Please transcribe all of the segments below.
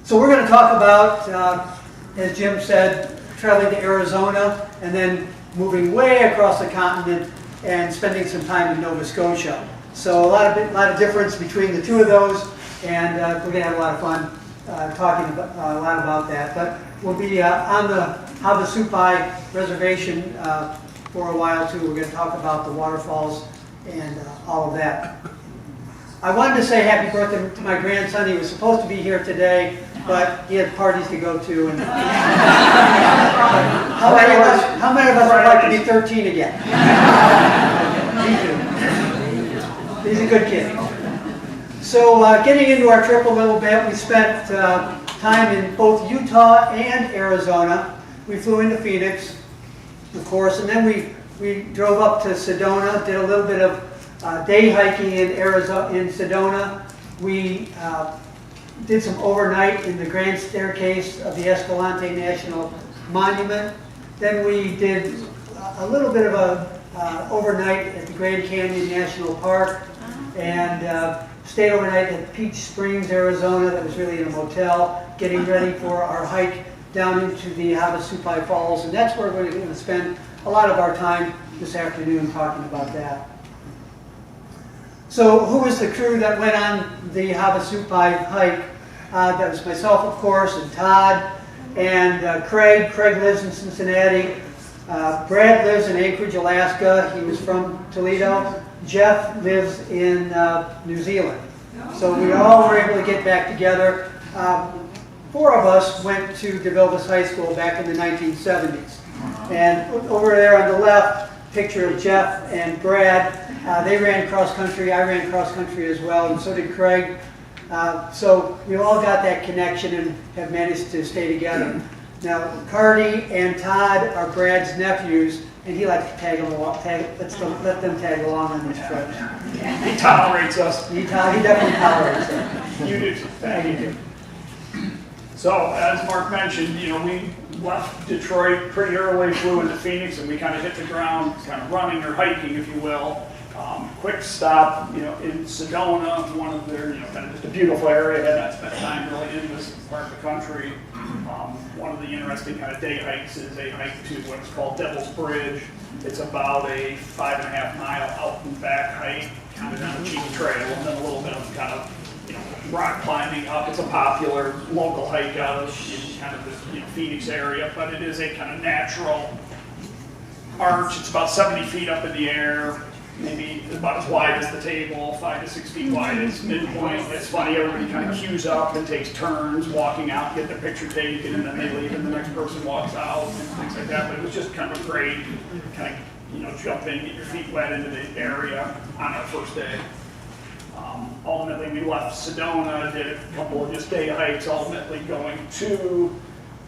So we're going to talk about, as Jim said, traveling to Arizona and then moving way across the continent and spending some time in Nova Scotia. So a lot of difference between the two of those, and we're going to have a lot of fun talking about, a lot about that. But we'll be on the Havasupai reservation for a while too. We're going to talk about the waterfalls and all of that. I wanted to say happy birthday to my grandson. He was supposed to be here today, but he had parties to go to. And how many of us would like to be 13 again? Me too. He's a good kid. So getting into our trip a little bit, we spent time in both Utah and Arizona. We flew into Phoenix, of course, and then we drove up to Sedona, did a little bit of day hiking in Sedona. We did some overnight in the Grand Staircase of the Escalante National Monument. Then we did a little bit of a overnight at the Grand Canyon National Park, and stayed overnight at Peach Springs, Arizona. That was really in a motel, getting ready for our hike down into the Havasupai Falls, and that's where we're going to spend a lot of our time this afternoon talking about that. So who was the crew that went on the Havasupai hike? That was myself, of course, and Todd, and Craig. Craig lives in Cincinnati. Brad lives in Anchorage, Alaska. He was from Toledo. Jeff lives in New Zealand. So we all were able to get back together. 4 of us went to DeVilbiss High School back in the 1970s. And over there on the left, picture of Jeff and Brad. They ran cross country. I ran cross country as well, and so did Craig. So we all got that connection and have managed to stay together. Now, Cardi and Todd are Brad's nephews, and he likes to tag them along. Let them tag along on these trips. He tolerates us. He definitely tolerates us. You do. Thank you. So, as Mark mentioned, we left Detroit pretty early, flew into Phoenix, and we kind of hit the ground, kind of running or hiking, if you will. Quick stop, in Sedona, one of their, kind of just a beautiful area. Had not spent time really in this part of the country. One of the interesting kind of day hikes is a hike to what's called Devil's Bridge. It's about a 5.5 mile out and back hike, kind of down a cheap trail, and then a little bit of kind of rock climbing up. It's a popular local hike out of kind of this Phoenix area, but it is a kind of natural arch. It's about 70 feet up in the air, maybe about as wide as the table, 5 to 6 feet wide. It's midpoint. It's funny, everybody kind of queues up and takes turns walking out, get their picture taken, and then they leave, and the next person walks out, and things like that. But it was just kind of a great kind of jump in, get your feet wet into the area on our first day. Ultimately, we left Sedona, did a couple of just day hikes, ultimately going to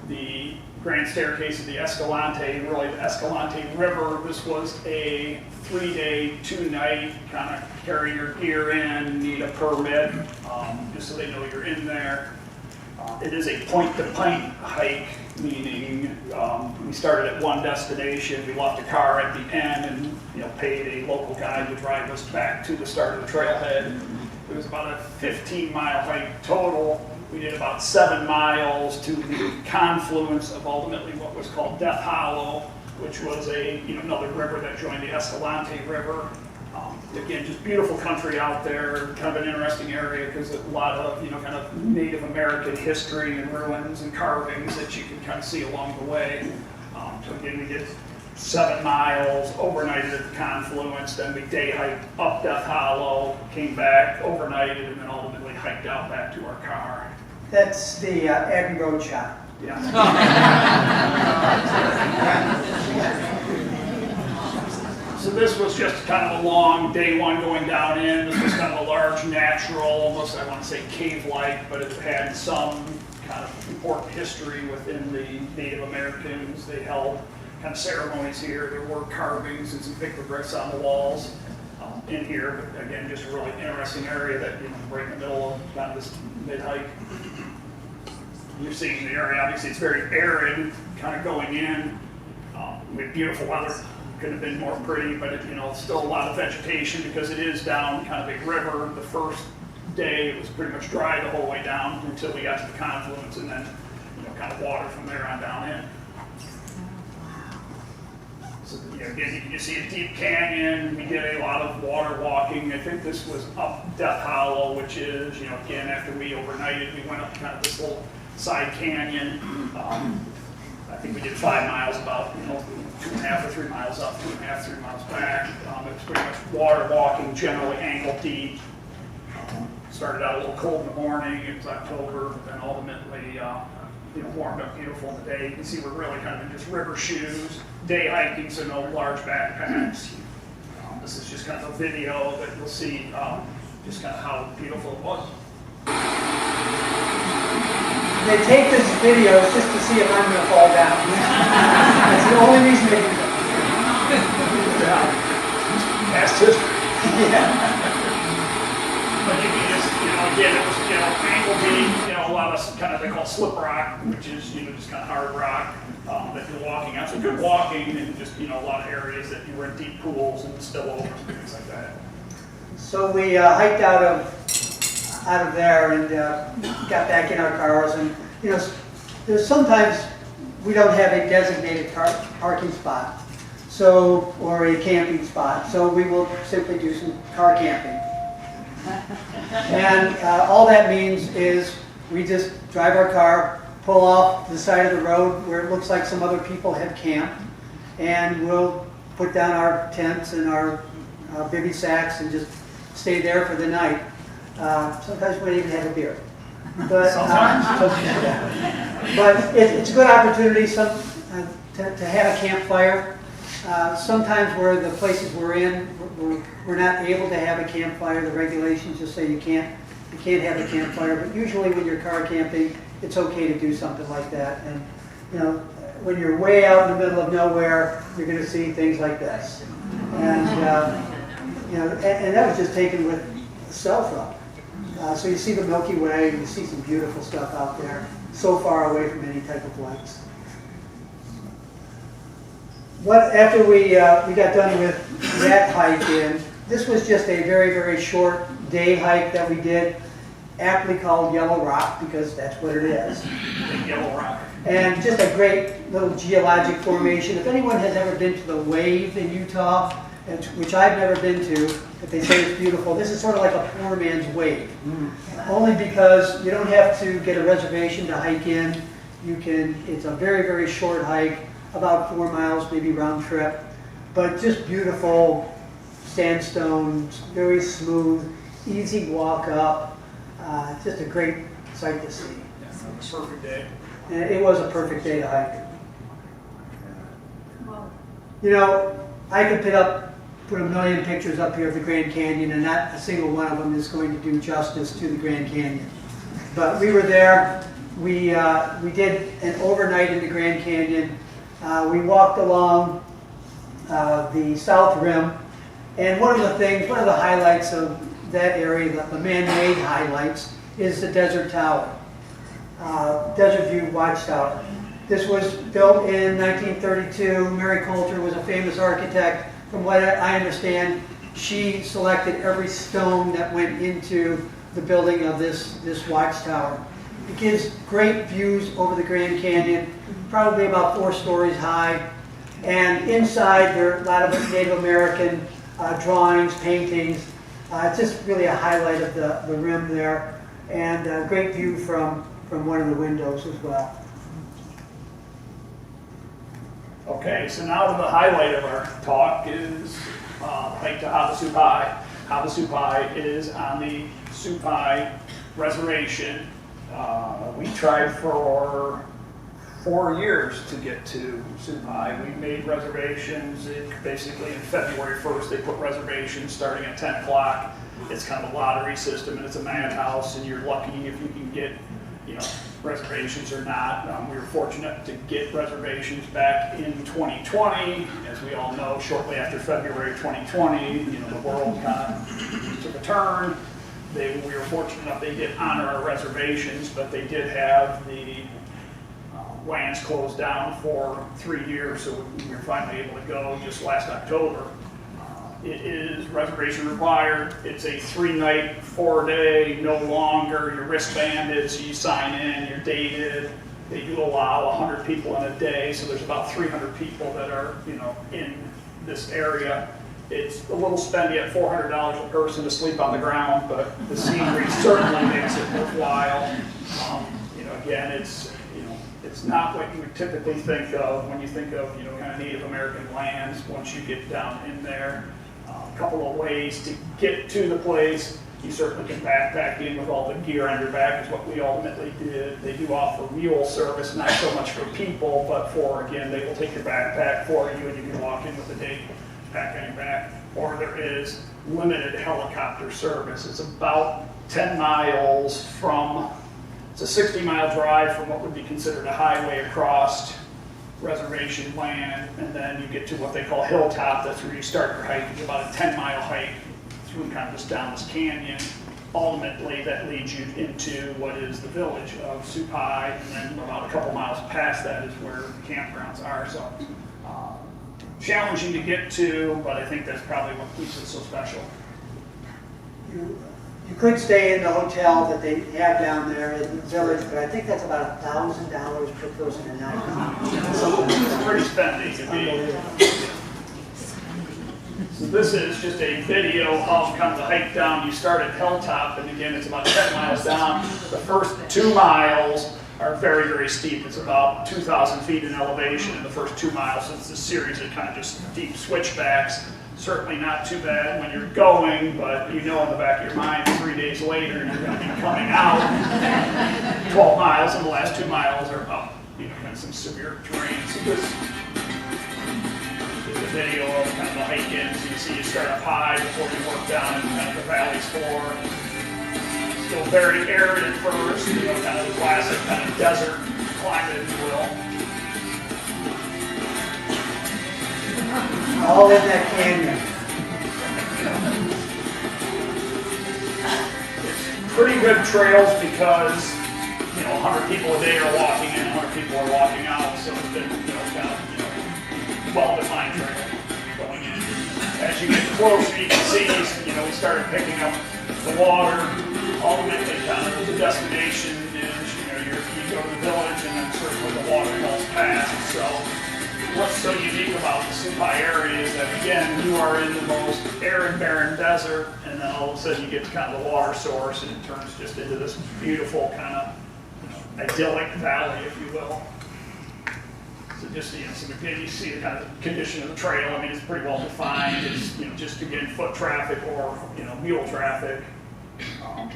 the Grand Staircase of the Escalante, really the Escalante River. This was a 3-day, 2-night, kind of carry your gear in, need a permit, just so they know you're in there. It is a point-to-point hike, meaning we started at one destination, we left a car at the end and paid a local guide to drive us back to the start of the trailhead. It was about a 15-mile hike total. We did about 7 miles to the confluence of ultimately what was called Death Hollow, which was another river that joined the Escalante River. Again, just beautiful country out there, kind of an interesting area because a lot of kind of Native American history and ruins and carvings that you can kind of see along the way. So again, we did 7 miles, overnighted at the confluence, then we day hiked up Death Hollow, came back, overnighted, and then ultimately hiked out back to our car. That's the Abbey Road shot. Yeah. So this was just kind of a long day one going down in. This was kind of a large natural, almost I want to say cave-like, but it had some kind of important history within the Native Americans. They held kind of ceremonies here. There were carvings and some pictographs on the walls in here. But again, just a really interesting area that right in the middle of kind of this mid-hike. You're seeing the area. Obviously, it's very arid, kind of going in. We had beautiful weather. Could have been more pretty, but still a lot of vegetation because it is down kind of a river. The first day. It was pretty much dry the whole way down until we got to the confluence, and then kind of water from there on down in. So again, you can see a deep canyon. We did a lot of water walking. I think this was up Death Hollow, which is, again, after we overnighted, we went up kind of this little side canyon. I think we did 5 miles, about 2.5 or 3 miles up, 2.5, 3 miles back. It was pretty much water walking, generally ankle deep. Started out a little cold in the morning. It was October, but then ultimately warmed up beautiful in the day. You can see we're really kind of in just river shoes, day hiking, so no large backpacks. This is just kind of a video that you'll see just kind of how beautiful it was. They take this video just to see if I'm going to fall down. That's the only reason they do that. Past history. Yeah. But you can just, again, it was, ankle deep, a lot of kind of they call slip rock, which is, just kind of hard rock that you're walking on. So good walking and just, a lot of areas that you were in deep pools and spillovers and things like that. So we hiked out of there and got back in our cars, and there's sometimes we don't have a designated parking spot, or a camping spot, so we will simply do some car camping. And all that means is we just drive our car, pull off the side of the road where it looks like some other people have camped, and we'll put down our tents and our bivy sacks and just stay there for the night. Sometimes we even have a beer. But, but it's a good opportunity to have a campfire. Sometimes where the places we're in, we're not able to have a campfire. The regulations just say you can't have a campfire. But usually when you're car camping, it's okay to do something like that. And when you're way out in the middle of nowhere, you're going to see things like this. And and that was just taken with a cell phone. So you see the Milky Way, you see some beautiful stuff out there, so far away from any type of lights. After we got done with that hike this was just a very, very short day hike that we did, aptly called Yellow Rock, because that's what it is. Yellow Rock. And just a great little geologic formation. If anyone has ever been to the Wave in Utah, which I've never been to, but they say it's beautiful, this is sort of like a poor man's Wave. Only because you don't have to get a reservation to hike in. It's a very, very short hike, about 4 miles, maybe round trip, but just beautiful sandstone, very smooth, easy walk up, just a great sight to see. Yeah, it was a perfect day. And it was a perfect day to hike. I could put a million pictures up here of the Grand Canyon, and not a single one of them is going to do justice to the Grand Canyon. But we were there. We did an overnight in the Grand Canyon. We walked along the south rim, and one of the highlights of that area, the man-made highlights, is the Desert Tower, Desert View Watchtower. This was built in 1932. Mary Coulter was a famous architect. From what I understand, she selected every stone that went into the building of this watchtower. It gives great views over the Grand Canyon, probably about 4 stories high. And inside there are a lot of Native American drawings, paintings. It's just really a highlight of the rim there. And a great view from one of the windows as well. Okay, so now to the highlight of our talk is hike to Havasupai. Havasupai is on the Supai Reservation. We tried for 4 years to get to Supai. We made reservations. Basically, in February 1st, they put reservations starting at 10 o'clock. It's kind of a lottery system, and it's a madhouse, and you're lucky if you can get, reservations or not. We were fortunate to get reservations back in 2020. As we all know, shortly after February 2020, the world kind of took a turn. We were fortunate enough they did honor our reservations, but they did have the lands closed down for 3 years, so we were finally able to go just last October. It is reservation required. It's a 3-night, 4-day, no longer. You're wristbanded, so you sign in, you're dated. They do allow 100 people in a day, so there's about 300 people that are, in this area. It's a little spendy at $400 a person to sleep on the ground, but the scenery certainly makes it worthwhile. Again, it's not what you would typically think of when you think of, kind of Native American lands once you get down in there. A couple of ways to get to the place. You certainly can backpack in with all the gear on your back is what we ultimately did. They do offer mule service, not so much for people, but again, they will take your backpack for you and you can walk in with a day pack on your back. Or there is limited helicopter service. It's about 10 miles from, it's a 60-mile drive from what would be considered a highway across reservation land, and then you get to what they call hilltop. That's where you start your hike. It's about a 10-mile hike through kind of just down this canyon. Ultimately, that leads you into what is the village of Supai, and then about a couple miles past that is where the campgrounds are. So challenging to get to, but I think that's probably what keeps it so special. You could stay in the hotel that they have down there in the village, but I think that's about $1,000 per person a night. So it's pretty spendy. So this is just a video of kind of the hike down. You start at Hilltop, and again, it's about 10 miles down. The first 2 miles are very, very steep. It's about 2,000 feet in elevation in the first 2 miles. So it's a series of kind of just deep switchbacks. Certainly not too bad when you're going, but in the back of your mind, 3 days later, you're going to be coming out 12 miles, and the last 2 miles are up, kind of some severe terrain. So this is a video of kind of the hike in. So you see you start up high before you work down into kind of the valley's floor. Still very arid at first, kind of the classic kind of desert climate, if you will. All in that canyon. It's pretty good trails because 100 people a day are walking in, 100 people are walking out, so it's been kind of well-defined trail going in. As you get closer, you can see we started picking up the water. Ultimately, kind of the destination is you go to the village and then certainly the waterfalls pass. So what's so unique about the Supai area is that, again, you are in the most arid, barren desert, and then all of a sudden you get to kind of the water source, and it turns just into this beautiful kind of idyllic valley, if you will. So just so again, you see the kind of condition of the trail. I mean, it's pretty well defined. It's just again foot traffic or mule traffic.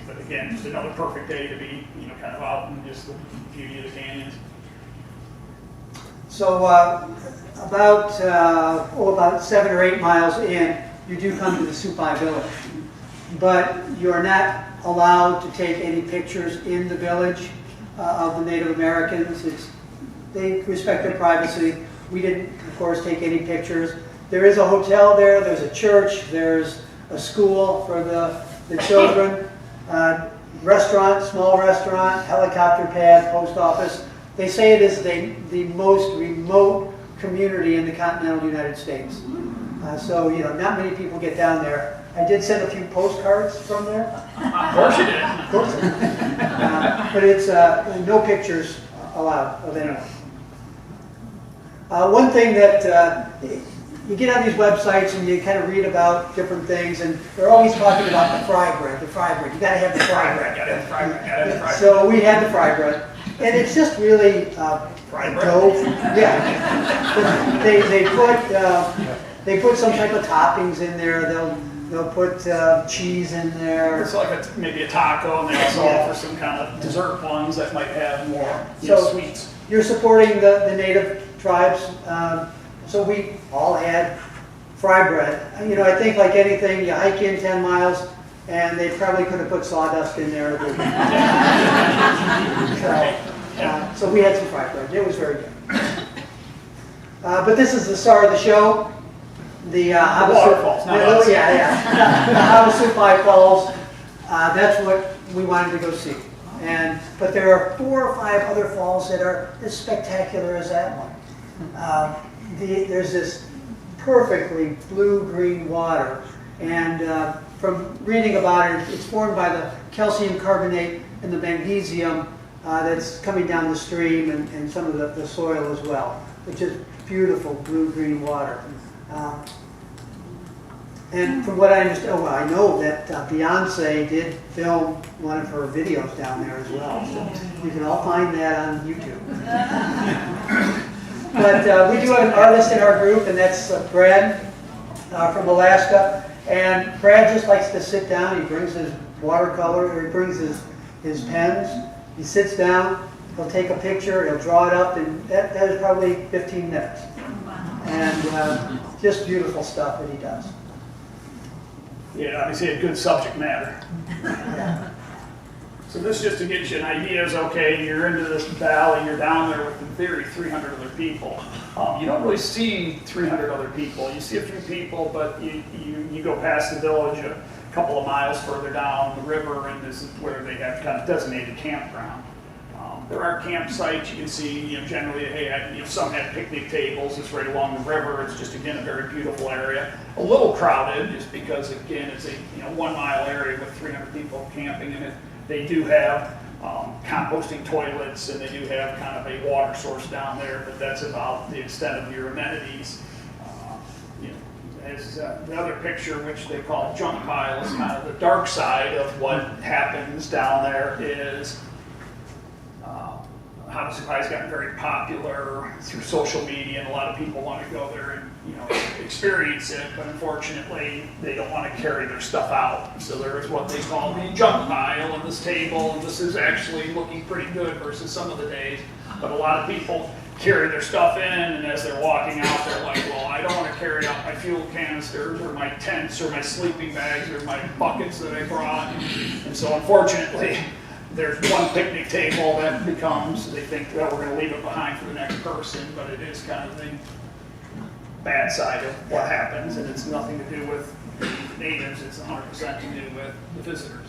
But again, just another perfect day to be kind of out in just the beauty of the canyons. So about 7 or 8 miles in, you do come to the Supai village. But you are not allowed to take any pictures in the village of the Native Americans. They respect their privacy. We didn't, of course, take any pictures. There is a hotel there, there's a church, there's a school for the children, restaurant, small restaurant, helicopter pad, post office. They say it is the most remote community in the continental United States. So, not many people get down there. I did send a few postcards from there. Of course you did. Of course. But it's no pictures allowed of anyone. One thing that you get on these websites and you kind of read about different things, and they're always talking about the fry bread. The fry bread. You got to have the fry bread. So we had the fry bread. And it's just really dough. Yeah. They put some type of toppings in there. They'll put cheese in there. It's like maybe a taco, and they also offer some kind of dessert ones that might have more sweets. You're supporting the native tribes. So we all had fry bread. I think like anything, you hike in 10 miles, and they probably could have put sawdust in there. So we had some fried bread. It was very good. But this is the star of the show. The Waterfalls. The Havasupai Falls. That's what we wanted to go see. But there are 4 or 5 other falls that are as spectacular as that one. There's this perfectly blue-green water. And from reading about it, it's formed by the calcium carbonate and the magnesium that's coming down the stream and some of the soil as well. It's just beautiful blue-green water. And from what I understand, well, I know that Beyonce did film one of her videos down there as well. So you can all find that on YouTube. But we do have an artist in our group, and that's Brad from Alaska. And Brad just likes to sit down. He brings his watercolor, or he brings his pens. He sits down, he'll take a picture, he'll draw it up, and that is probably 15 minutes. And just beautiful stuff that he does. Yeah, obviously a good subject matter. Yeah. So this just to get you an idea is, okay, you're into this valley, you're down there with, in theory, 300 other people. You don't really see 300 other people. You see a few people, but you go past the village a couple of miles further down the river, and this is where they have kind of designated campground. There are campsites you can see, generally, hey, some have picnic tables. It's right along the river. It's just, again, a very beautiful area. A little crowded, just because, again, it's a 1 mile area with 300 people camping in it. They do have composting toilets, and they do have kind of a water source down there, but that's about the extent of your amenities. As the other picture, which they call junk pile, is kind of the dark side of what happens down there. Is Havasupai's gotten very popular through social media, and a lot of people want to go there and experience it, but unfortunately they don't want to carry their stuff out. So there is what they call the junk pile on this table, and this is actually looking pretty good versus some of the days. But a lot of people carry their stuff in, and as they're walking out, they're like, well, I don't want to carry out my fuel canisters or my tents or my sleeping bags or my buckets that I brought. And so unfortunately, there's one picnic table that becomes, they think, well, we're going to leave it behind for the next person, but it is kind of the bad side of what happens, and it's nothing to do with natives, it's 100% to do with the visitors.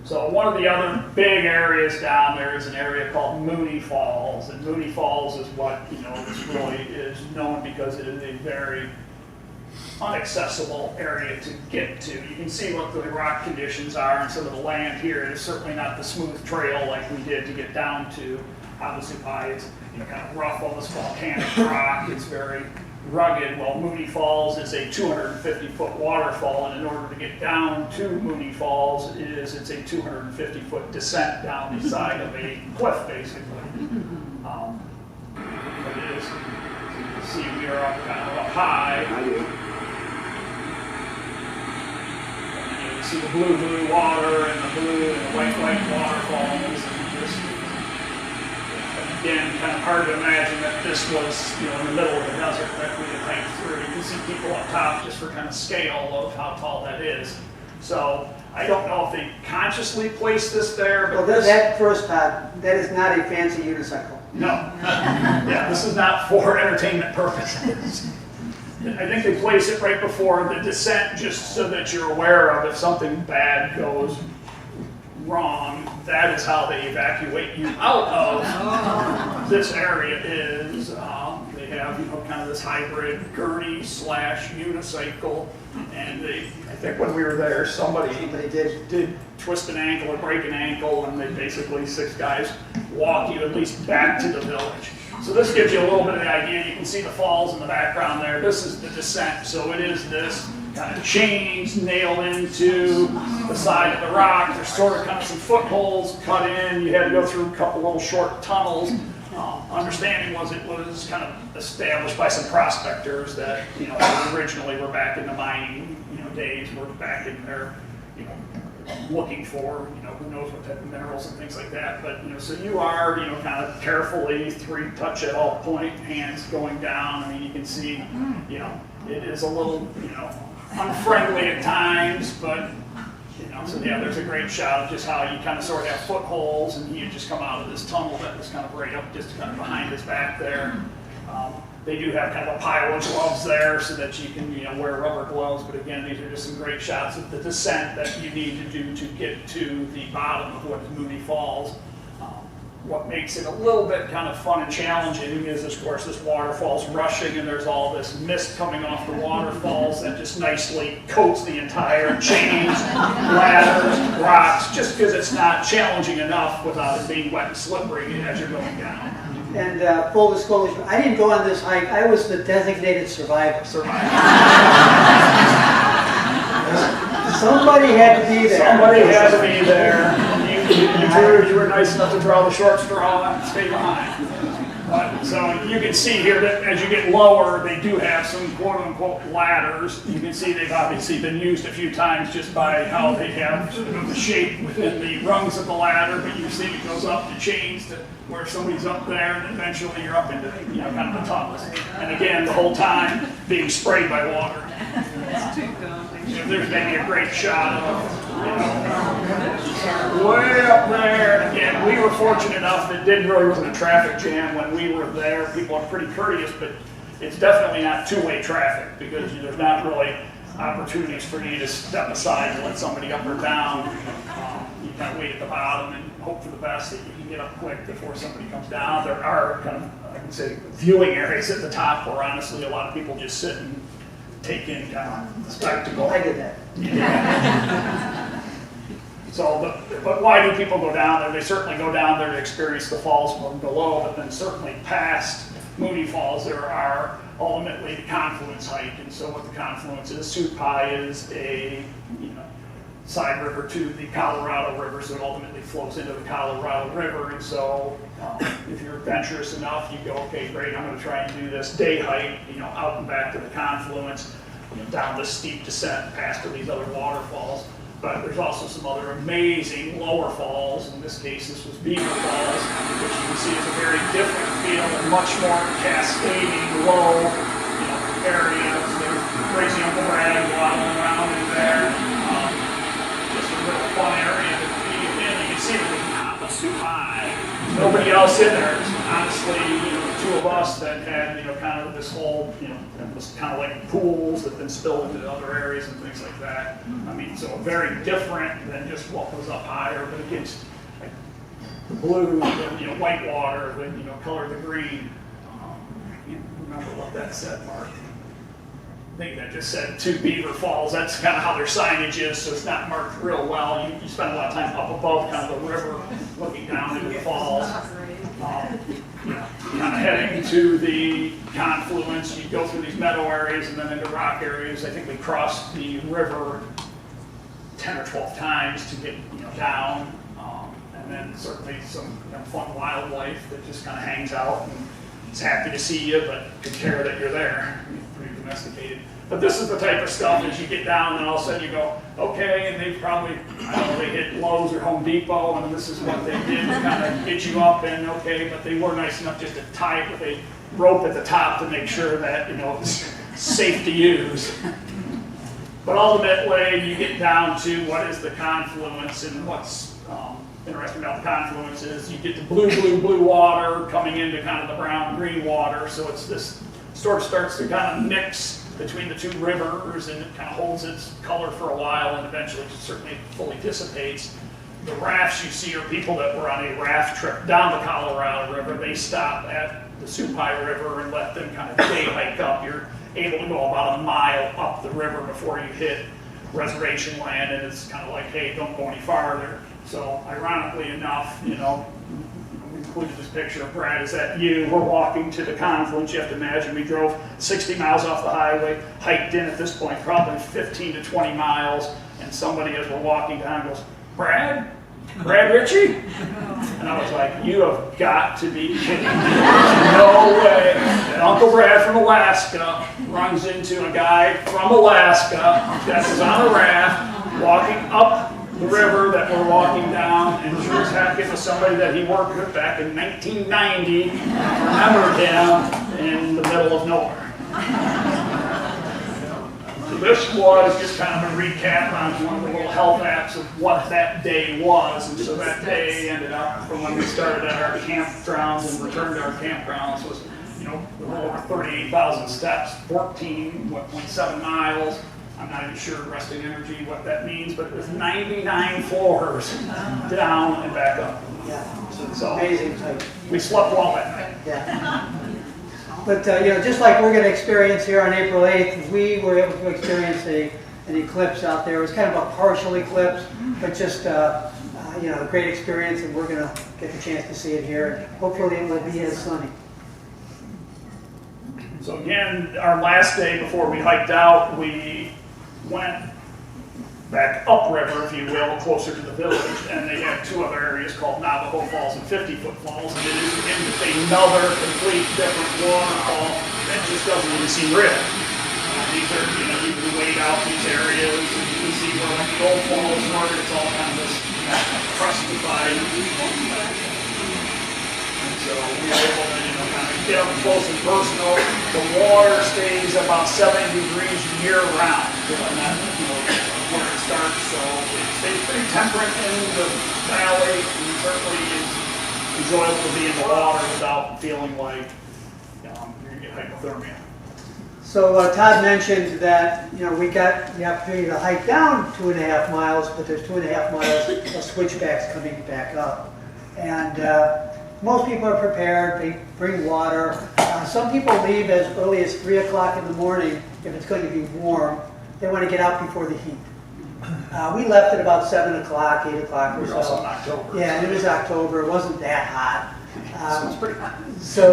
So one of the other big areas down there is an area called Maumee Falls, and Maumee Falls is what, this really is known because it is a very inaccessible area to get to. You can see what the rock conditions are, and some of the land here is certainly not the smooth trail like we did to get down to Havasupai. It's kind of rough, all this volcanic rock. It's very rugged. Well, Maumee Falls is a 250-foot waterfall, and in order to get down to Maumee Falls, it's a 250-foot descent down the side of a cliff, basically. But it is, you can see we are up kind of up high. See the blue water and the blue and the white waterfalls, and just, again, kind of hard to imagine that this was, in the middle of the desert that we had hiked through. You can see people up top just for kind of scale of how tall that is. So I don't know if they consciously placed this there, but well, that first, Todd, that is not a fancy unicycle. No. Yeah, this is not for entertainment purposes. I think they place it right before the descent just so that you're aware of if something bad goes wrong. That is how they evacuate you out of this area. Is they have kind of this hybrid gurney / unicycle, and I think when we were there, somebody did twist an ankle or break an ankle, and they basically 6 guys walk you at least back to the village. So this gives you a little bit of the idea. You can see the falls in the background there. This is the descent. So it is this kind of chains nailed into the side of the rock. There's sort of kind of some footholds cut in. You had to go through a couple little short tunnels. Understanding was it was kind of established by some prospectors that originally were back in the mining days, were back in there looking for who knows what type of minerals and things like that. But so you are kind of carefully 3 touch at all point hands going down. I mean, you can see it is a little unfriendly at times, but so yeah, there's a great shot of just how you kind of sort of have footholds, and you just come out of this tunnel that was kind of right up just kind of behind his back there. They do have kind of a pile of gloves there so that you can wear rubber gloves, but again, these are just some great shots of the descent that you need to do to get to the bottom of what is Maumee Falls. What makes it a little bit kind of fun and challenging is, of course, this waterfall's rushing and there's all this mist coming off the waterfalls that just nicely coats the entire chains, ladders, rocks, just because it's not challenging enough without it being wet and slippery as you're going down. And full disclosure, I didn't go on this hike. I was the designated survivor. Somebody had to be there. Somebody had to be there. You were nice enough to draw the short straw and stay behind. So you can see here that as you get lower, they do have some quote-unquote ladders. You can see they've obviously been used a few times just by how they have sort of the shape within the rungs of the ladder, but you see it goes up the chains to where somebody's up there, and eventually you're up into kind of the tunnels. And again, the whole time being sprayed by water. There's maybe a great shot of, way up there. And again, we were fortunate enough that it really wasn't a traffic jam when we were there. People are pretty courteous, but it's definitely not two-way traffic because there's not really opportunities for you to step aside and let somebody up or down. You kind of wait at the bottom and hope for the best that you can get up quick before somebody comes down. There are kind of, I would say, viewing areas at the top where honestly a lot of people just sit and take in kind of the spectacle. I did that. Yeah. So, but why do people go down there? They certainly go down there to experience the falls from below, but then certainly past Maumee Falls there are ultimately the confluence hike. And so what the confluence is, Supai is a side river to the Colorado River, so it ultimately flows into the Colorado River. And so if you're adventurous enough, you go, okay, great, I'm going to try and do this day hike, out and back to the confluence, down this steep descent past to these other waterfalls. But there's also some other amazing lower falls. In this case, this was Beaver Falls, which you can see is a very different feel and much more cascading, low, areas. There's crazy Uncle Brad waddling around in there. Just a real fun area to be in. You can see it was not too high. Nobody else in there. Honestly, the two of us that had, kind of this whole, it was kind of like pools that then spilled into other areas and things like that. I mean, so very different than just what was up higher, but against like the blue, the white water, the color the green. I can't remember what that said, Mark. I think that just said to Beaver Falls. That's kind of how their signage is, so it's not marked real well. You spend a lot of time up above kind of the river, looking down into the falls. Kind of heading to the confluence, you go through these meadow areas and then into rock areas. I think we crossed the river 10 or 12 times to get down, and then certainly some fun wildlife that just kind of hangs out and is happy to see you, but could care that you're there. Pretty domesticated. But this is the type of stuff as you get down and all of a sudden you go, okay, and they probably, they hit Lowe's or Home Depot, and this is what they did to kind of get you up and okay, but they were nice enough just to tie it with a rope at the top to make sure that, it's safe to use. But ultimately, you get down to what is the confluence, and what's interesting about the confluence is you get the blue water coming into kind of the brown-green water, so it's this sort of starts to kind of mix between the two rivers, and it kind of holds its color for a while, and eventually certainly fully dissipates. The rafts you see are people that were on a raft trip down the Colorado River. They stop at the Supai River and let them kind of day hike up. You're able to go about a mile up the river before you hit reservation land, and it's kind of like, hey, don't go any farther. So ironically enough, we included this picture of Brad. Is that you? We're walking to the confluence. You have to imagine we drove 60 miles off the highway, hiked in at this point, probably 15 to 20 miles, and somebody as we're walking down goes, Brad Ritchie? And I was like, you have got to be kidding me. There's no way that Uncle Brad from Alaska runs into a guy from Alaska that was on a raft walking up the river that we're walking down, and sure as heck it was somebody that he worked with back in 1990. Remembered him in the middle of nowhere. So this was just kind of a recap on one of the little health apps of what that day was. And so that day ended up from when we started at our campgrounds and returned to our campgrounds was, over 38,000 steps, 14.7 miles. I'm not even sure resting energy what that means, but it was 99 floors down and back up. Yeah, So amazing type. we slept well that night. Yeah. But you know, just like we're going to experience here on April 8th, we were able to experience an eclipse out there. It was kind of a partial eclipse, but just you know, a great experience, and we're going to get the chance to see it here. And hopefully it will be as sunny. So again, our last day before we hiked out, we went back upriver, if you will, closer to the village, and they have two other areas called Navajo Falls and 50-foot Falls, and it is again just another complete different waterfall that just doesn't even seem real. These are, you know, you can wade out these areas, and you can see where like the old falls were. It's all kind of this crustified. And so we were able to, you know, kind of get up close and personal. The water stays about 70 degrees year round, and that, you know, where it starts. So it stays pretty temperate in the valley, and certainly is enjoyable to be in the water without feeling like you're going to get hypothermia. So Todd mentioned that, you know, we got the opportunity to hike down 2.5 miles, but there's 2.5 miles of switchbacks coming back up. And most people are prepared. They bring water. Some people leave as early as 3 o'clock in the morning if it's going to be warm. They want to get out before the heat. We left at about 7 o'clock, 8 o'clock or We're so. also in October. Yeah, and it was October. It wasn't that hot. So it's pretty hot. So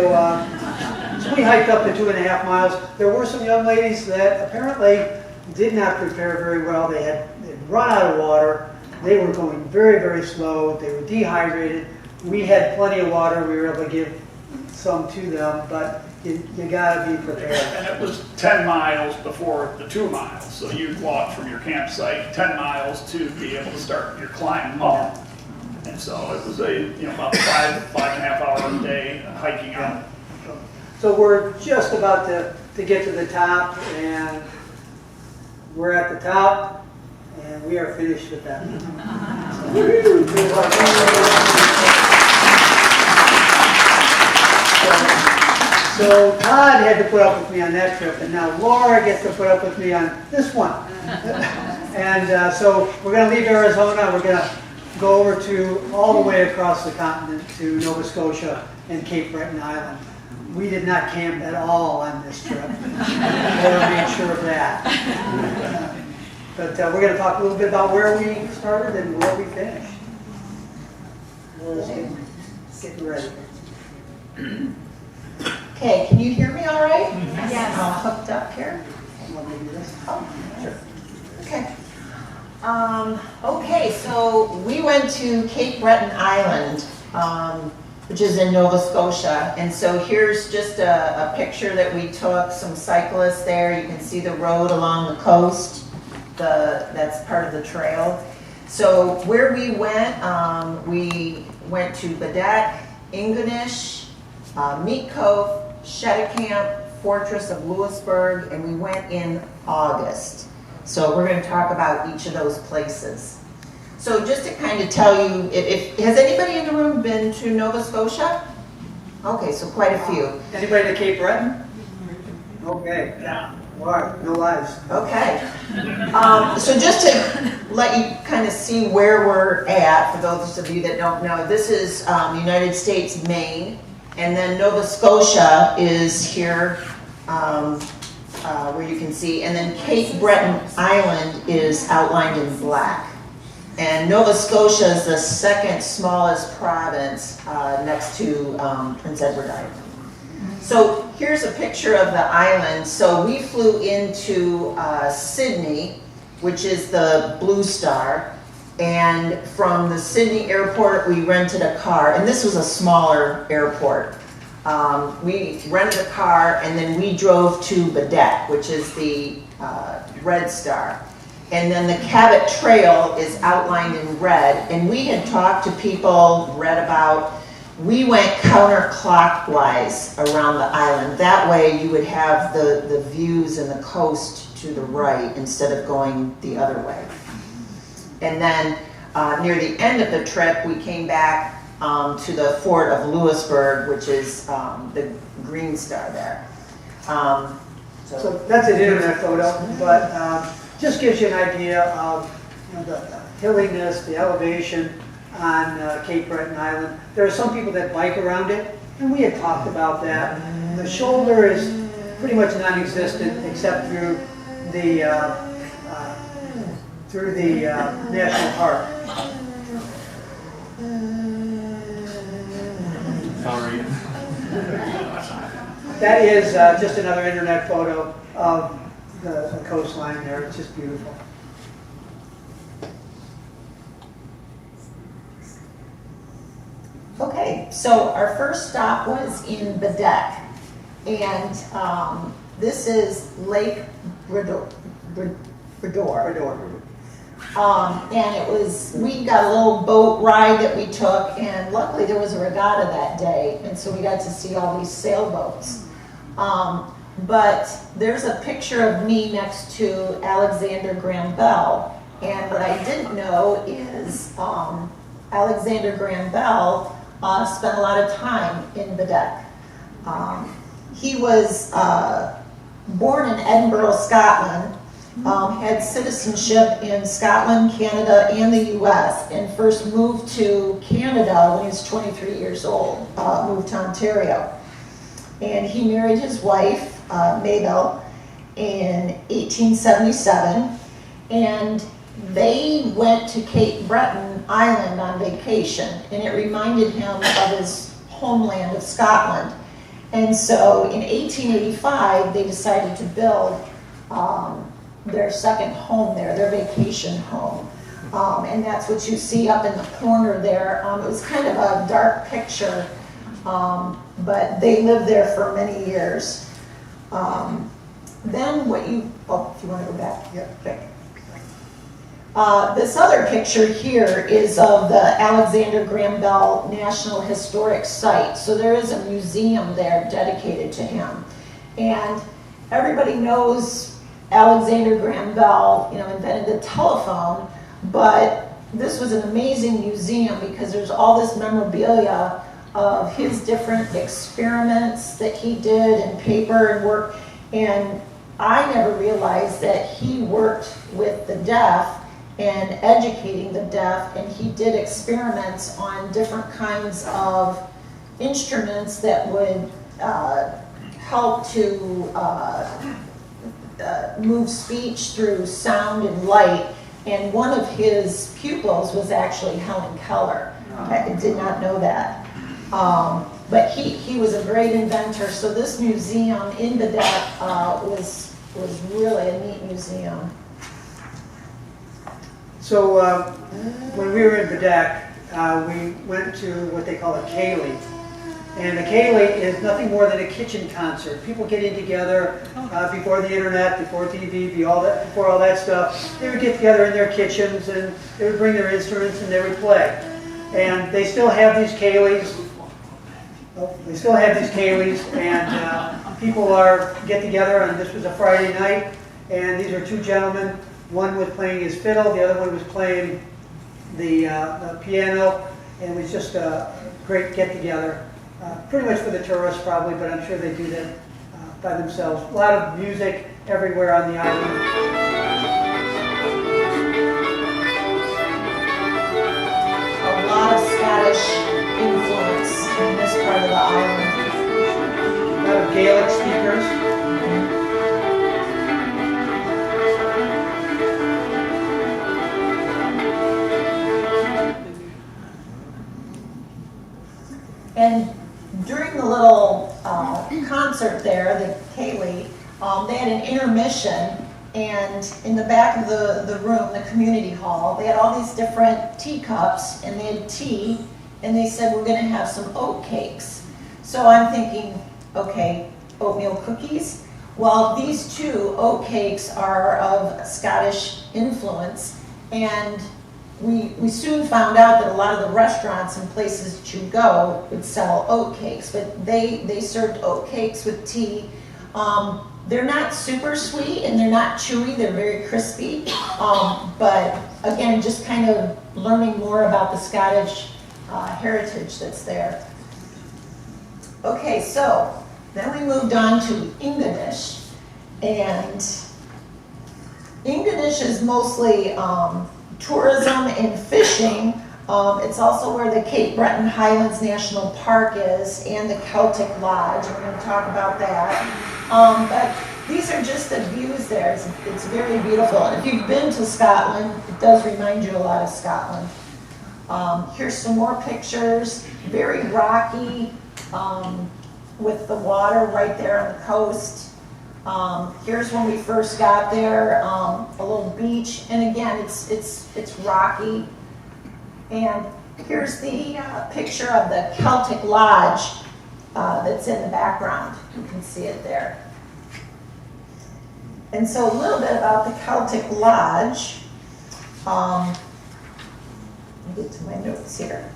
we hiked up the 2.5 miles. There were some young ladies that apparently did not prepare very well. They'd run out of water. They were going very, very slow. They were dehydrated. We had plenty of water. We were able to give some to them, but you got to be prepared. And it was 10 miles before the 2 miles. So you'd walk from your campsite 10 miles to be able to start your climb up. And so it was about 5.5 hour a day hiking out. So we're just about to get to the top, and we're at the top, and we are finished with that. So Todd had to put up with me on that trip, and now Laura gets to put up with me on this one. And so we're going to leave Arizona. We're going to go over to all the way across the continent to Nova Scotia and Cape Breton Island. We did not camp at all on this trip. Laura made sure of that. But we're going to talk a little bit about where we started and where we finished. Laura's getting ready. Okay, can you hear me all right? Yes. All hooked up here? Want me to do this? Oh, sure. Okay. Okay, so we went to Cape Breton Island, which is in Nova Scotia. And so here's just a picture that we took, some cyclists there. You can see the road along the coast. That's part of the trail. So where we went to Badet, Ingonish, Meat Cove, Cheticamp, Fortress of Louisburg, and we went in August. So we're going to talk about each of those places. So just to kind of tell you, has anybody in the room been to Nova Scotia? Okay, so quite a few. Anybody to Cape Breton? Okay. Yeah. All right, no lies. Okay. So just to let you kind of see where we're at, for those of you that don't know, this is United States, Maine, and then Nova Scotia is here, where you can see, and then Cape Breton Island is outlined in black. And Nova Scotia is the second smallest province next to Prince Edward Island. So here's a picture of the island. So we flew into Sydney, which is the Blue Star, and from the Sydney airport we rented a car, and this was a smaller airport. We rented a car and then we drove to Badet, which is the Red Star. And then the Cabot Trail is outlined in red, and we had talked to people, read about, we went counterclockwise around the island. That way you would have the views and the coast to the right instead of going the other way. And then near the end of the trip, we came back to the Fort of Louisburg, which is the Green Star there. So that's an internet photo, but just gives you an idea of the hilliness, the elevation on Cape Breton Island. There are some people that bike around it, and we had talked about that. The shoulder is pretty much non-existent except through the national park. Sorry. That is just another internet photo of the coastline there. It's just beautiful. Okay, so our first stop was in Bedeck, and this is Lake Bredor. And it was, we got a little boat ride that we took, and luckily there was a regatta that day, and so we got to see all these sailboats. But there's a picture of me next to Alexander Graham Bell, and what I didn't know is Alexander Graham Bell spent a lot of time in Bedeck. He was born in Edinburgh, Scotland, had citizenship in Scotland, Canada, and the US, and first moved to Canada when he was 23 years old, moved to Ontario. And he married his wife, Mabel, in 1877, and they went to Cape Breton Island on vacation, and it reminded him of his homeland of Scotland. And so in 1885, they decided to build their second home there, their vacation home. And that's what you see up in the corner there. It was kind of a dark picture, but they lived there for many years. Then what you, if you want to go back. Yeah. Okay. This other picture here is of the Alexander Graham Bell National Historic Site. So there is a museum there dedicated to him. And everybody knows Alexander Graham Bell, invented the telephone, but this was an amazing museum because there's all this memorabilia of his different experiments that he did in paper and work. And I never realized that he worked with the deaf and educating the deaf, and he did experiments on different kinds of instruments that would help to move speech through sound and light. And one of his pupils was actually Helen Keller. I did not know that. But he was a great inventor. So this museum in Bedeck was really a neat museum. So when we were in Bedeck, we went to what they call a ceilidh. And a ceilidh is nothing more than a kitchen concert. People getting together before the internet, before TV, before all that stuff. They would get together in their kitchens and they would bring their instruments and they would play. And they still have these ceilidhs. And people get together, and this was a Friday night, and these are two gentlemen. One was playing his fiddle, the other one was playing the piano, and it was just a great get-together. Pretty much for the tourists probably, but I'm sure they do that by themselves. A lot of music everywhere on the island. A lot of Scottish influence in this part of the island. A lot of Gaelic speakers. And during the little concert there, the ceilidh, they had an intermission, and in the back of the room, the community hall, they had all these different teacups, and they had tea, and they said, we're going to have some oat cakes. So I'm thinking, okay, oatmeal cookies? Well, these two oat cakes are of Scottish influence, and we soon found out that a lot of the restaurants and places that you go would sell oat cakes, but they served oat cakes with tea. They're not super sweet and they're not chewy, they're very crispy. But again, just kind of learning more about the Scottish heritage that's there. Okay, so then we moved on to English. And English is mostly tourism and fishing. It's also where the Cape Breton Highlands National Park is and the Celtic Lodge. We're going to talk about that. But these are just the views there. It's very beautiful. And if you've been to Scotland, it does remind you a lot of Scotland. Here's some more pictures. Very rocky with the water right there on the coast. Here's when we first got there, a little beach, and again, it's rocky. And here's the picture of the Celtic Lodge that's in the background. You can see it there. And so a little bit about the Celtic Lodge. Let me get to my notes here.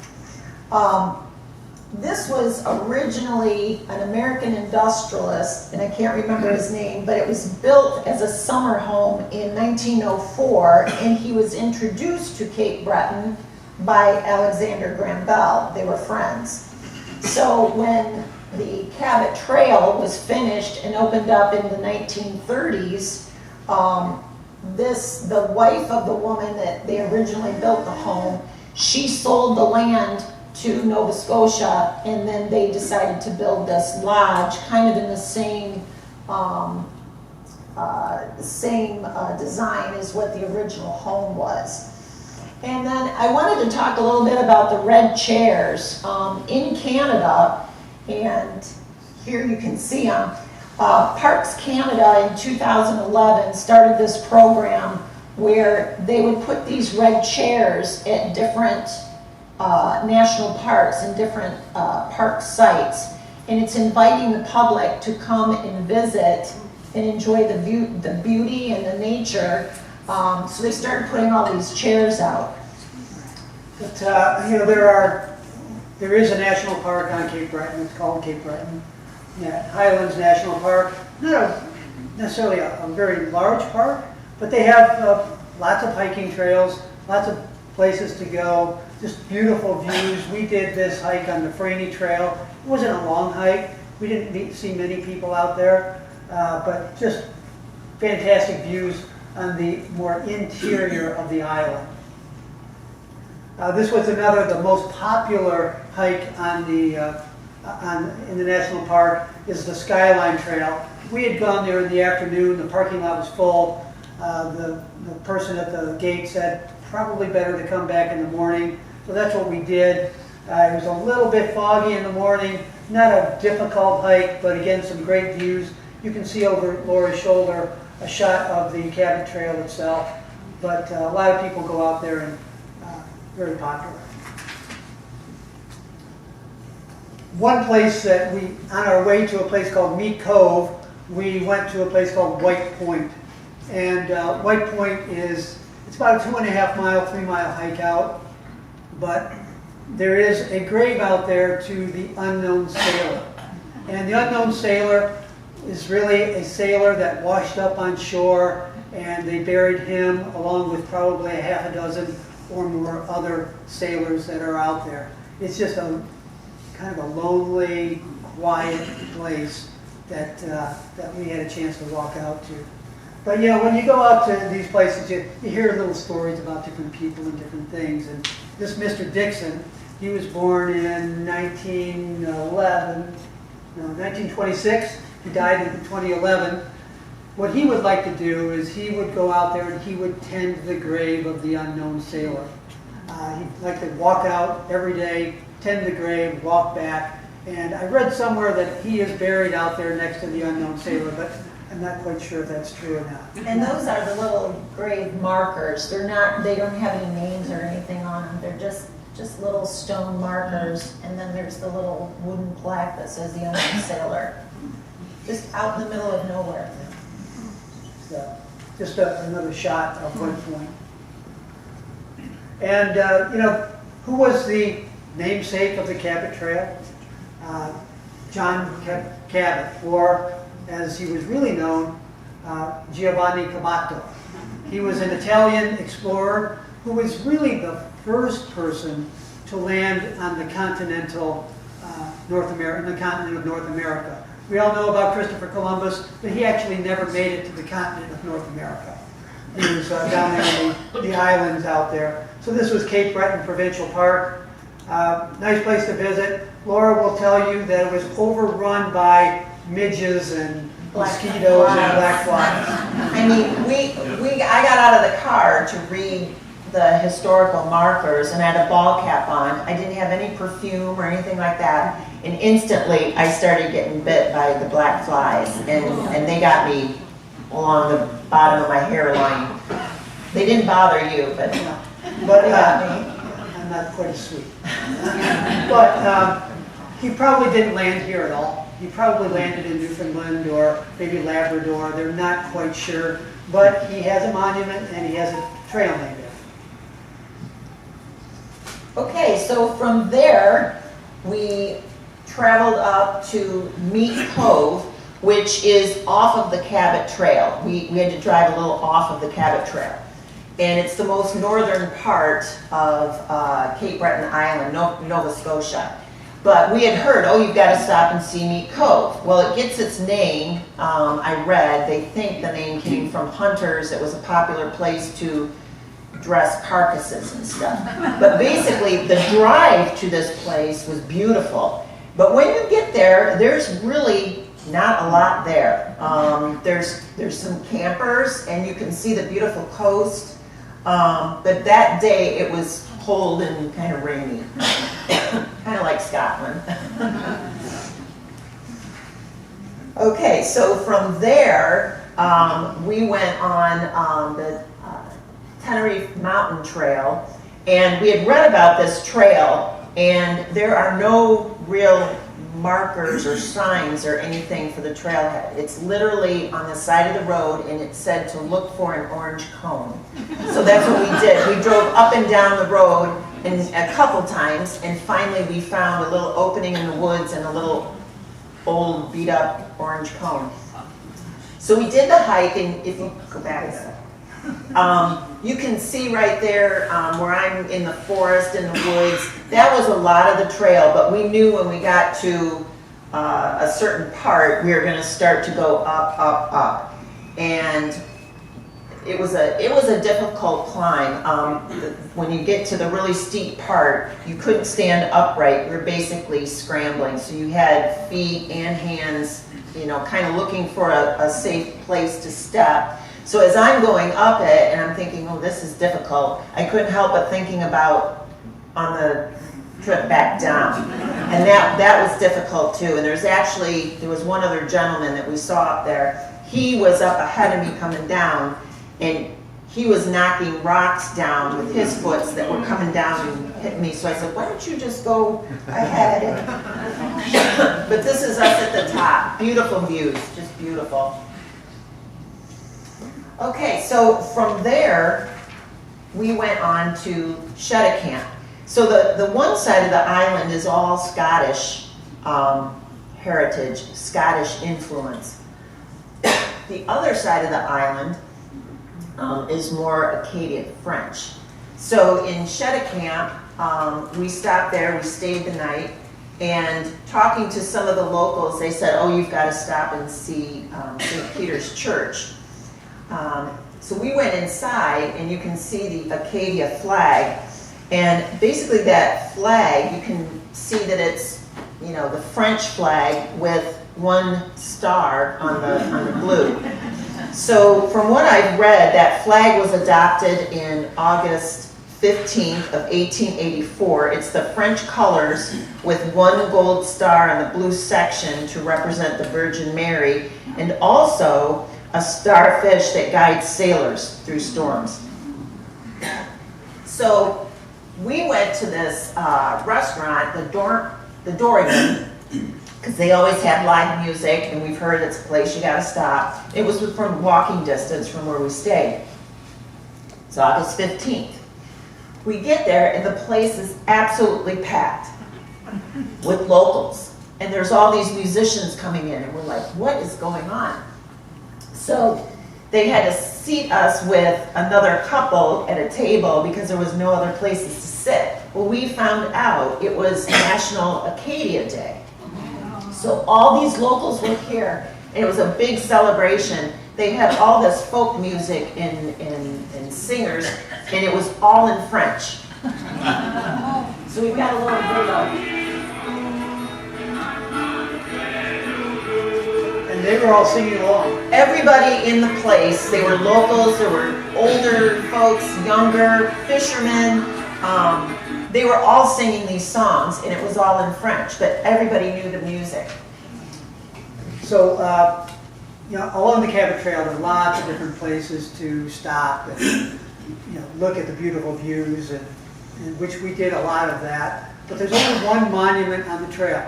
This was originally an American industrialist, and I can't remember his name, but it was built as a summer home in 1904, and he was introduced to Cape Breton by Alexander Graham Bell. They were friends. So when the Cabot Trail was finished and opened up in the 1930s, the wife of the woman that they originally built the home, she sold the land to Nova Scotia, and then they decided to build this lodge kind of in the same design as what the original home was. And then I wanted to talk a little bit about the red chairs. In Canada, and here you can see them, Parks Canada in 2011 started this program where they would put these red chairs at different national parks and different park sites, and it's inviting the public to come and visit and enjoy the beauty and the nature. So they started putting all these chairs out. But you know, there is a national park on Cape Breton. It's called Cape Breton. Yeah, Highlands National Park. Not necessarily a very large park, but they have lots of hiking trails, lots of places to go, just beautiful views. We did this hike on the Franey Trail. It wasn't a long hike. We didn't see many people out there, but just fantastic views on the more interior of the island. This was the most popular hike on in the national park is the Skyline Trail. We had gone there in the afternoon. The parking lot was full. The person at the gate said probably better to come back in the morning. So that's what we did. It was a little bit foggy in the morning. Not a difficult hike, but again, some great views. You can see over Laura's shoulder a shot of the Cabot Trail itself. But a lot of people go out there and very popular. One place that on our way to a place called Meat Cove, we went to a place called White Point. And White Point it's about a 2.5 mile, 3 mile hike out. But there is a grave out there to the unknown sailor. And the unknown sailor is really a sailor that washed up on shore, and they buried him along with probably a half a dozen or more other sailors that are out there. It's just a kind of a lonely, quiet place that we had a chance to walk out to. But you know, when you go out to these places, you hear little stories about different people and different things. And this Mr. Dixon, he was born in 1926. He died in 2011. What he would like to do is he would go out there and he would tend the grave of the unknown sailor. He'd like to walk out every day, tend the grave, walk back. And I read somewhere that he is buried out there next to the unknown sailor, but I'm not quite sure if that's true or not. And those are the little grave markers. They don't have any names or anything on them. They're just little stone markers. And then there's the little wooden plaque that says the unknown sailor. Just out in the middle of nowhere. So, just another shot of White Point. And you know, who was the namesake of the Cabot Trail? John Cabot, or as he was really known, Giovanni Caboto. He was an Italian explorer who was really the first person to land on the continental North America, in the continent of North America. We all know about Christopher Columbus, but he actually never made it to the continent of North America. He was down there in the islands out there. So this was Cape Breton Provincial Park. Nice place to visit. Laura will tell you that it was overrun by midges and mosquitoes and black flies. I mean, I got out of the car to read the historical markers and I had a ball cap on. I didn't have any perfume or anything like that. And instantly I started getting bit by the black flies and they got me along the bottom of my hairline. They didn't bother you, but But they got me. I'm not quite as sweet. But he probably didn't land here at all. He probably landed in Newfoundland or maybe Labrador. They're not quite sure. But he has a monument and he has a trail named after him. Okay, so from there, we traveled up to Meat Cove, which is off of the Cabot Trail. We had to drive a little off of the Cabot Trail. And it's the most northern part of Cape Breton Island, Nova Scotia. But we had heard, oh, you've got to stop and see Meat Cove. Well, it gets its name, I read, they think the name came from hunters. It was a popular place to dress carcasses and stuff. But basically, the drive to this place was beautiful. But when you get there, there's really not a lot there. There's some campers, and you can see the beautiful coast. But that day, it was cold and kind of rainy. Kind of like Scotland. Okay, so from there, we went on the Tenerife Mountain Trail, and we had read about this trail, and there are no real markers or signs or anything for the trailhead. It's literally on the side of the road, and it said to look for an orange cone. So that's what we did. We drove up and down the road and a couple times, and finally we found a little opening in the woods and a little old beat up orange cone. So we did the hike, and if you go back a second, you can see right there where I'm in the forest, in the woods. That was a lot of the trail, but we knew when we got to a certain part, we were going to start to go up, up, up. And it was a difficult climb. When you get to the really steep part, you couldn't stand upright. You were basically scrambling. So you had feet and hands, you know, kind of looking for a safe place to step. So as I'm going up it, and I'm thinking, oh, this is difficult, I couldn't help but thinking about on the trip back down. And that was difficult too. And there was one other gentleman that we saw up there. He was up ahead of me coming down, and he was knocking rocks down with his foots that were coming down and hitting me. So I said, why don't you just go ahead? But this is us at the top. Beautiful views, just beautiful. Okay, so from there, we went on to Cheticamp. So the one side of the island is all Scottish heritage, Scottish influence. The other side of the island is more Acadian French. So in Cheticamp, we stopped there, we stayed the night, and talking to some of the locals, they said, oh, you've got to stop and see St. Peter's Church. So we went inside, and you can see the Acadia flag, and basically that flag, you can see that it's, you know, the French flag with one star on the blue. So from what I've read, that flag was adopted in August 15th of 1884. It's the French colors with one gold star on the blue section to represent the Virgin Mary, and also a starfish that guides sailors through storms. So we went to this restaurant, the Dorrigan, because they always have live music, and we've heard it's a place you gotta stop. It was from walking distance from where we stayed. It's August 15th. We get there, and the place is absolutely packed with locals. And there's all these musicians coming in, and we're like, what is going on? So they had to seat us with another couple at a table because there was no other places to sit. Well, we found out it was National Acadia Day. So all these locals were here, and it was a big celebration. they had all this folk music and singers, and it was all in French. So we've got a little video. And they were all singing along. Everybody in the place, they were locals, there were older folks, younger, fishermen. They were all singing these songs, and it was all in French, but everybody knew the music. So, you know, along the Cabot Trail, there are lots of different places to stop and, you know, look at the beautiful views, and which we did a lot of that. But there's only one monument on the trail,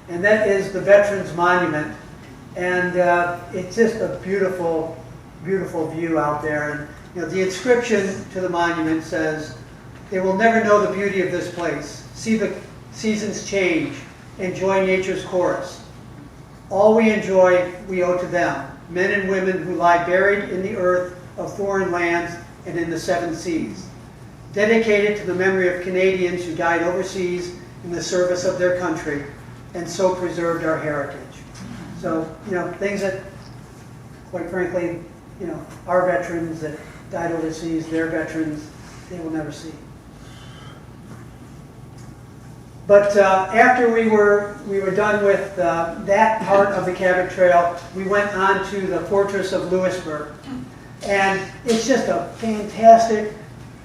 and that is the Veterans Monument. And it's just a beautiful, beautiful view out there. And you know, the inscription to the monument says, "They will never know the beauty of this place. See the seasons change. Enjoy nature's course. All we enjoy, we owe to them, men and women who lie buried in the earth of foreign lands and in the seven seas. Dedicated to the memory of Canadians who died overseas in the service of their country and so preserved our heritage." So, you know, things that, quite frankly, you know, our veterans that died overseas, their veterans, they will never see. But after we were done with that part of the Cabot Trail, we went on to the Fortress of Louisburg. And it's just a fantastic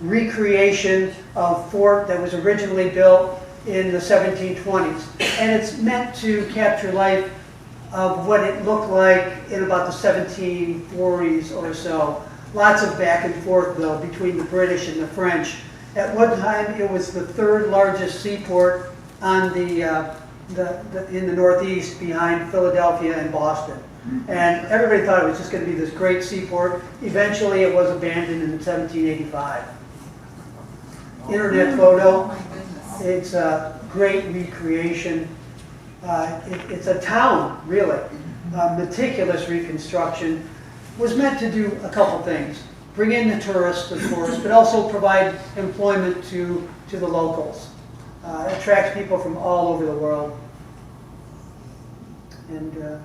recreation of fort that was originally built in the 1720s. And it's meant to capture life of what it looked like in about the 1740s or so. Lots of back and forth, though, between the British and the French. At one time, it was the third largest seaport on in the Northeast, behind Philadelphia and Boston. And everybody thought it was just going to be this great seaport. Eventually, it was abandoned in 1785. Internet photo. It's a great recreation. It's a town, really. Meticulous reconstruction. Was meant to do a couple things. Bring in the tourists, of course, but also provide employment to the locals. Attracts people from all over the world. And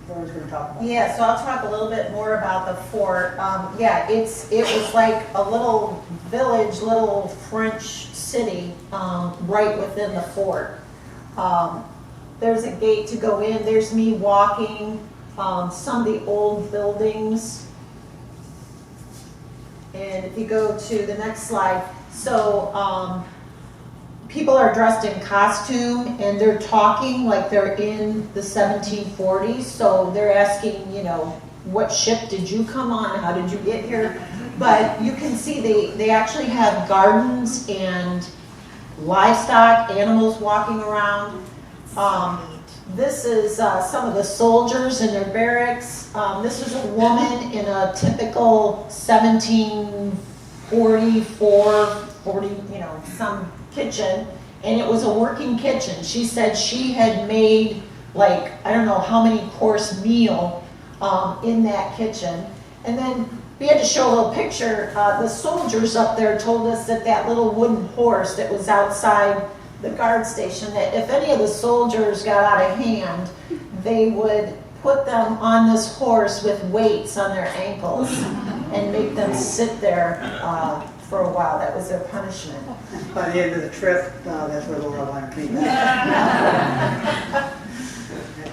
Laura's going to talk about Yeah, so I'll talk a little bit more about the fort. Yeah, it was like a little village, little French city right within the fort. There's a gate to go in. There's me walking some of the old buildings. And if you go to the next slide, so people are dressed in costume and they're talking like they're in the 1740s. So they're asking, you know, what ship did you come on? How did you get here? But you can see they actually have gardens and livestock, animals walking around. This is some of the soldiers in their barracks. This is a woman in a typical 1744, 40, you know, some kitchen, and it was a working kitchen. She said she had made like, I don't know how many course meal in that kitchen. And then we had to show a little picture. The soldiers up there told us that that little wooden horse that was outside the guard station, that if any of the soldiers got out of hand, they would put them on this horse with weights on their ankles and make them sit there for a while. That was their punishment. By the end of the trip, that's where Laura wanted to be. Is that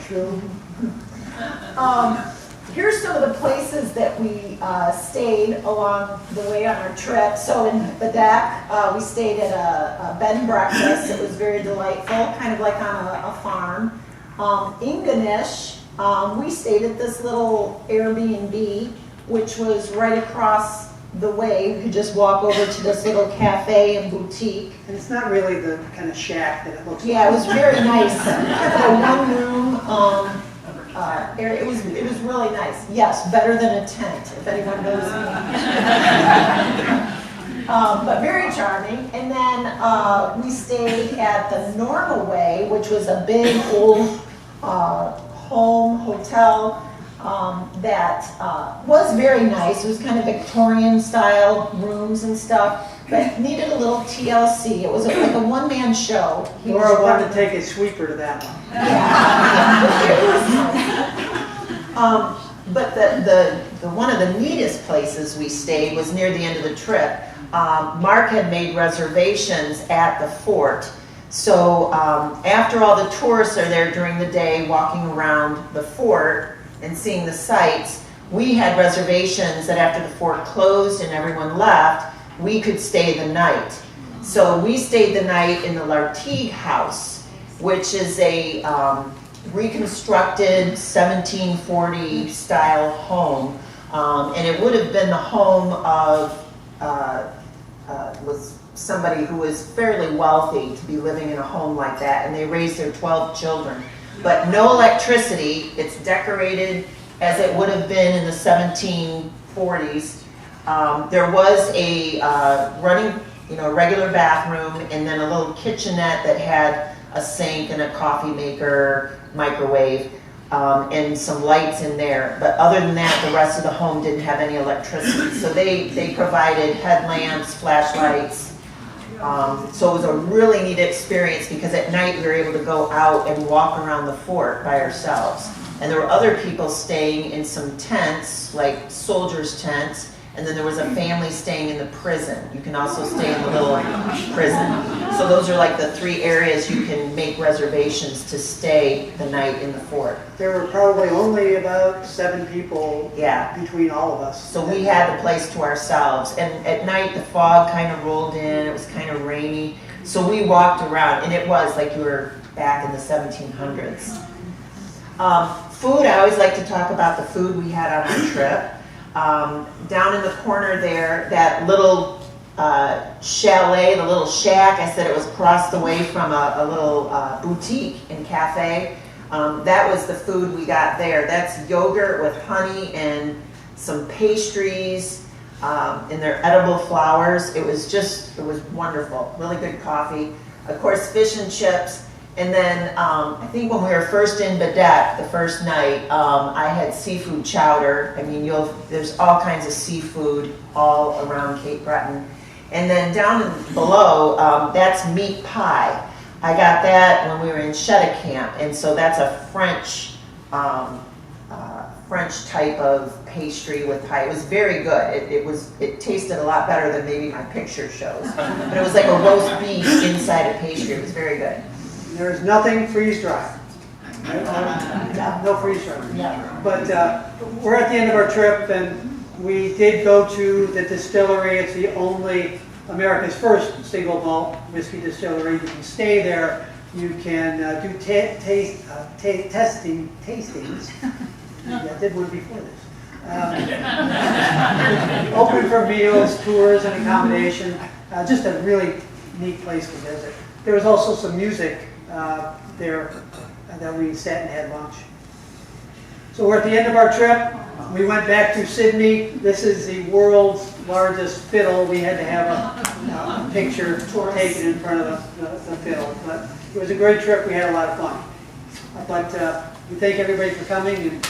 true? Here's some of the places that we stayed along the way on our trip. So in Badak, we stayed at a bed and breakfast. It was very delightful, kind of like on a farm. In Ganesh, we stayed at this little Airbnb, which was right across the way. You could just walk over to this little cafe and boutique. And it's not really the kind of shack that it looks like. Yeah, it was very nice. A one room. It was really nice. Yes, better than a tent, if anyone knows me. But very charming. And then we stayed at the Normal Way, which was a big old home hotel that was very nice. It was kind of Victorian style rooms and stuff, but needed a little TLC. It was like a one-man show. Laura wanted to take a sweeper to that one. Yeah. But the one of the neatest places we stayed was near the end of the trip. Mark had made reservations at the fort. So after all the tourists are there during the day walking around the fort and seeing the sights, we had reservations that after the fort closed and everyone left, we could stay the night. So we stayed the night in the Lartigue house, which is a reconstructed 1740 style home. And it would have been the home of was somebody who was fairly wealthy to be living in a home like that, and they raised their 12 children. But no electricity. It's decorated as it would have been in the 1740s. There was a running, regular bathroom, and then a little kitchenette that had a sink and a coffee maker, microwave, and some lights in there. But other than that, the rest of the home didn't have any electricity. So they provided headlamps, flashlights. So it was a really neat experience because at night we were able to go out and walk around the fort by ourselves. And there were other people staying in some tents, like soldiers' tents, and then there was a family staying in the prison. You can also stay in the little prison. So those are like the 3 areas you can make reservations to stay the night in the fort. There were probably only about 7 people between all of us. So we had the place to ourselves. And at night the fog kind of rolled in, it was kind of rainy. So we walked around and it was like you were back in the 1700s. Food, I always like to talk about the food we had on our trip. Down in the corner there, that little chalet, the little shack, I said it was across the way from a little boutique and cafe. That was the food we got there. That's yogurt with honey and some pastries and their edible flowers. It was wonderful. Really good coffee. Of course, fish and chips. And then I think when we were first in Badette, the first night, I had seafood chowder. I mean, there's all kinds of seafood all around Cape Breton. And then down below, that's meat pie. I got that when we were in Shetta Camp, and so that's a French type of pastry with pie. It was very good. It tasted a lot better than maybe my picture shows. But it was like a roast beef inside a pastry. It was very good. There's nothing freeze-dried. No freeze-dried. No. But we're at the end of our trip, and we did go to the distillery. It's the only America's first single malt whiskey distillery. You can stay there. You can do tastings. I did one before this. Open for meals, tours, and accommodation. Just a really neat place to visit. There was also some music there that we sat and had lunch. So we're at the end of our trip. We went back to Sydney. This is the world's largest fiddle. We had to have a picture taken in front of the fiddle. But it was a great trip. We had a lot of fun. But we thank everybody for coming. And